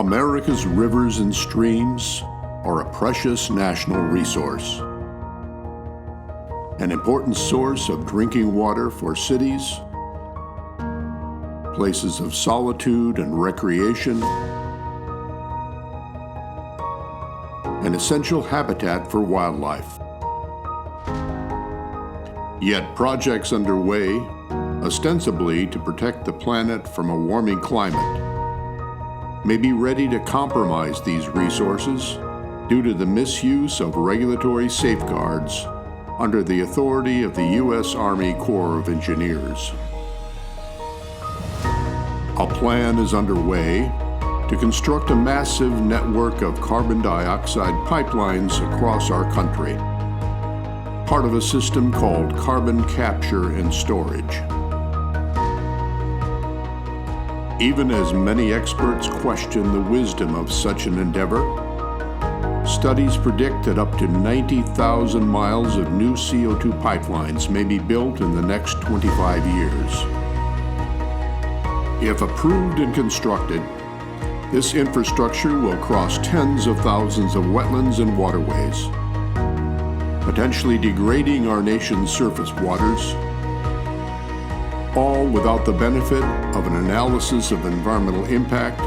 America's rivers and streams are a precious national resource, an important source of drinking water for cities, places of solitude and recreation, an essential habitat for wildlife. Yet projects underway, ostensibly to protect the planet from a warming climate, may be ready to compromise these resources due to the misuse of regulatory safeguards under the authority of the U.S. Army Corps of Engineers. A plan is underway to construct a massive network of carbon dioxide pipelines across our country, part of a system called carbon capture and storage. Even as many experts question the wisdom of such an endeavor, studies predict that up to 90,000 miles of new CO2 pipelines may be built in the next 25 years. If approved and constructed, this infrastructure will cross tens of thousands of wetlands and waterways, potentially degrading our nation's surface waters, all without the benefit of an analysis of environmental impact,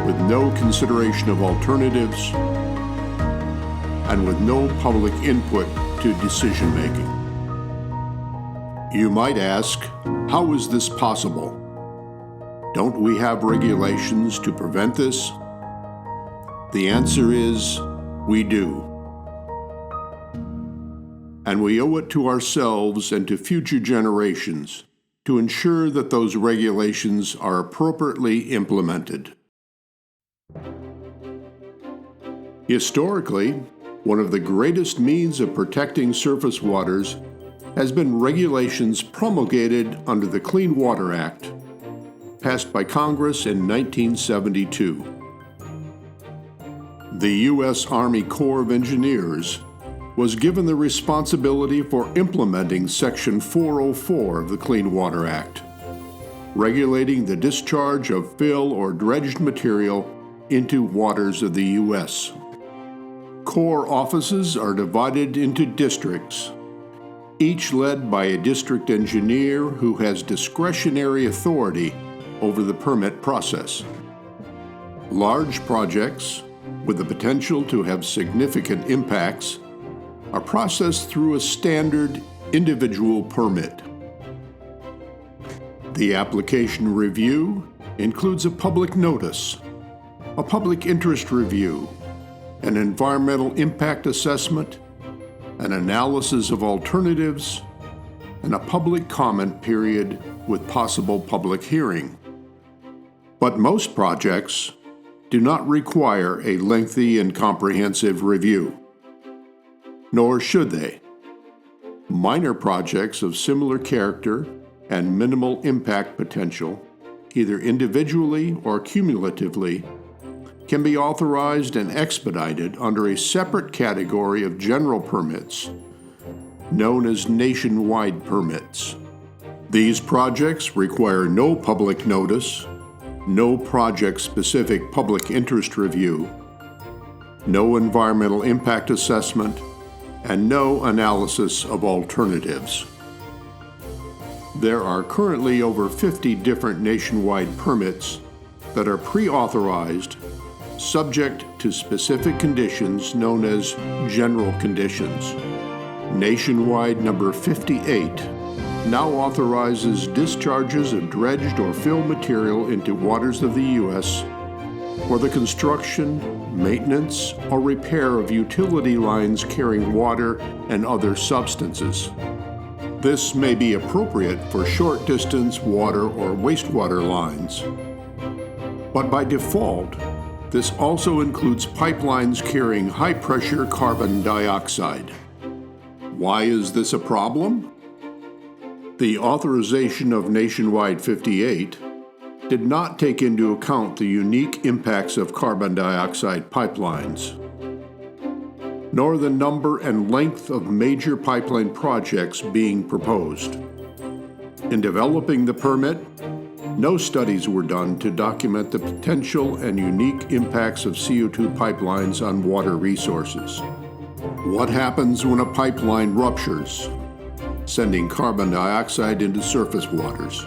with no consideration of alternatives, and with no public input to decision-making. You might ask, how is this possible? Don't we have regulations to prevent this? The answer is, we do. And we owe it to ourselves and to future generations to ensure that those regulations are appropriately implemented. Historically, one of the greatest means of protecting surface waters has been regulations promulgated under the Clean Water Act, passed by Congress in 1972. The U.S. Army Corps of Engineers was given the responsibility for implementing Section 404 of the Clean Water Act, regulating the discharge of fill or dredged material into waters of the U.S. Corps offices are divided into districts, each led by a district engineer who has discretionary authority over the permit process. Large projects, with the potential to have significant impacts, are processed through a standard individual permit. The application review includes a public notice, a public interest review, an environmental impact assessment, an analysis of alternatives, and a public comment period with possible public hearing. But most projects do not require a lengthy and comprehensive review, nor should they. Minor projects of similar character and minimal impact potential, either individually or cumulatively, can be authorized and expedited under a separate category of general permits, known as nationwide permits. These projects require no public notice, no project-specific public interest review, no environmental impact assessment, and no analysis of alternatives. There are currently over 50 different nationwide permits that are pre-authorized, subject to specific conditions known as general conditions. Nationwide number 58 now authorizes discharges of dredged or filled material into waters of the U.S. for the construction, maintenance, or repair of utility lines carrying water and other substances. This may be appropriate for short-distance water or wastewater lines. But by default, this also includes pipelines carrying high-pressure carbon dioxide. Why is this a problem? The authorization of Nationwide 58 did not take into account the unique impacts of carbon dioxide pipelines, nor the number and length of major pipeline projects being proposed. In developing the permit, no studies were done to document the potential and unique impacts of CO2 pipelines on water resources. What happens when a pipeline ruptures, sending carbon dioxide into surface waters?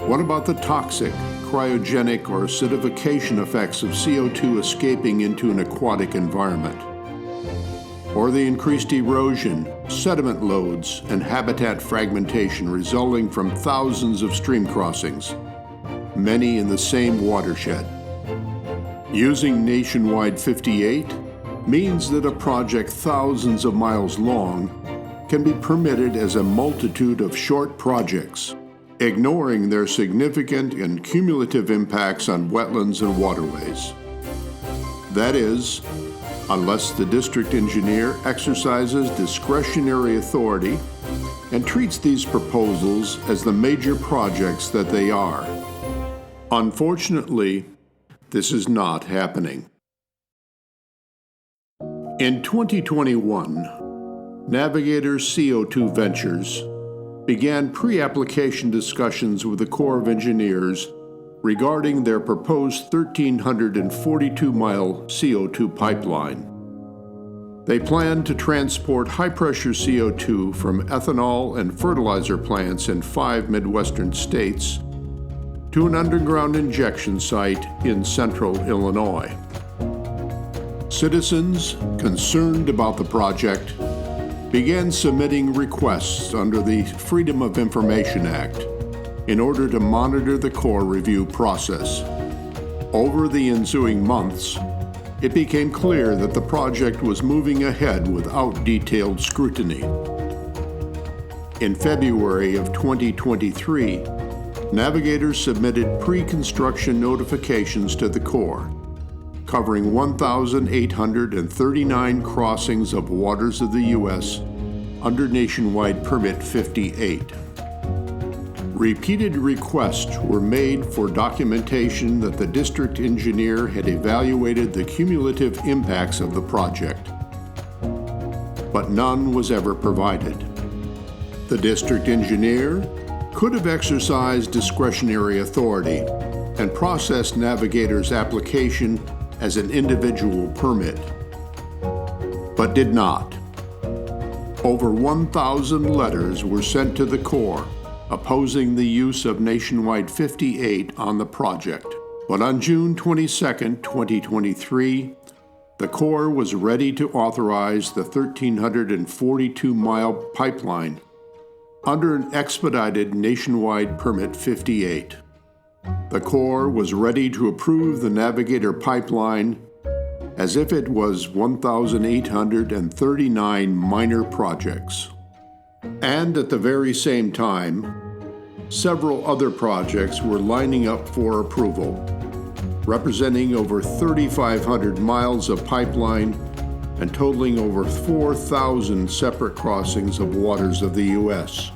What about the toxic, cryogenic, or acidification effects of CO2 escaping into an aquatic environment? Or the increased erosion, sediment loads, and habitat fragmentation resulting from thousands of stream crossings, many in the same watershed? Using Nationwide 58 means that a project thousands of miles long can be permitted as a multitude of short projects, ignoring their significant and cumulative impacts on wetlands and waterways. That is, unless the district engineer exercises discretionary authority and treats these proposals as the major projects that they are. Unfortunately, this is not happening. In 2021, Navigator's CO2 Ventures began pre-application discussions with the Corps of Engineers regarding their proposed 1,342-mile CO2 pipeline. They plan to transport high-pressure CO2 from ethanol and fertilizer plants in 5 Midwestern states to an underground injection site in central Illinois. Citizens concerned about the project began submitting requests under the Freedom of Information Act in order to monitor the Corps review process. Over the ensuing months, it became clear that the project was moving ahead without detailed scrutiny. In February of 2023, Navigator submitted pre-construction notifications to the Corps, covering 1,839 crossings of waters of the U.S. under Nationwide Permit 58. Repeated requests were made for documentation that the district engineer had evaluated the cumulative impacts of the project, but none was ever provided. The district engineer could have exercised discretionary authority and processed Navigator's application as an individual permit, but did not. Over 1,000 letters were sent to the Corps opposing the use of Nationwide 58 on the project. But on June 22, 2023, the Corps was ready to authorize the 1,342-mile pipeline under an expedited Nationwide Permit 58. The Corps was ready to approve the Navigator pipeline as if it was 1,839 minor projects. And at the very same time, several other projects were lining up for approval, representing over 3,500 miles of pipeline and totaling over 4,000 separate crossings of waters of the U.S.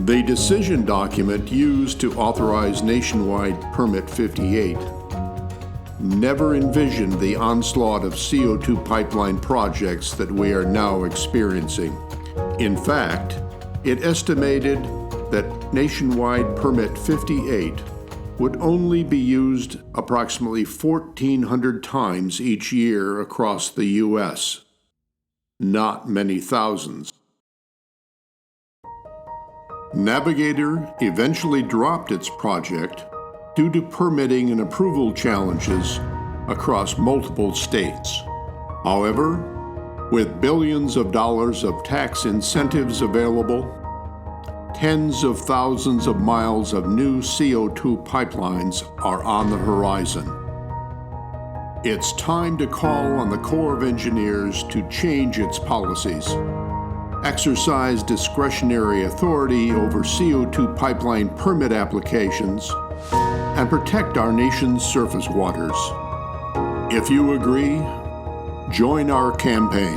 The decision document used to authorize Nationwide Permit 58 never envisioned the onslaught of CO2 pipeline projects that we are now experiencing. In fact, it estimated that Nationwide Permit 58 would only be used approximately 1,400 times each year across the U.S., not many thousands. Navigator eventually dropped its project due to permitting and approval challenges across multiple states. However, with billions of dollars of tax incentives available, tens of thousands of miles of new CO2 pipelines are on the horizon. It's time to call on the Corps of Engineers to change its policies, exercise discretionary authority over CO2 pipeline permit applications, and protect our nation's surface waters. If you agree, join our campaign.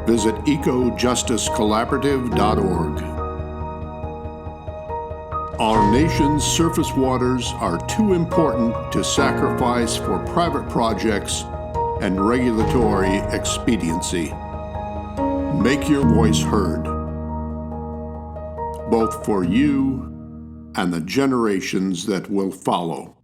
Visit ecojusticecollaborative.org. Our nation's surface waters are too important to sacrifice for private projects and regulatory expediency. Make your voice heard, both for you and the generations that will follow.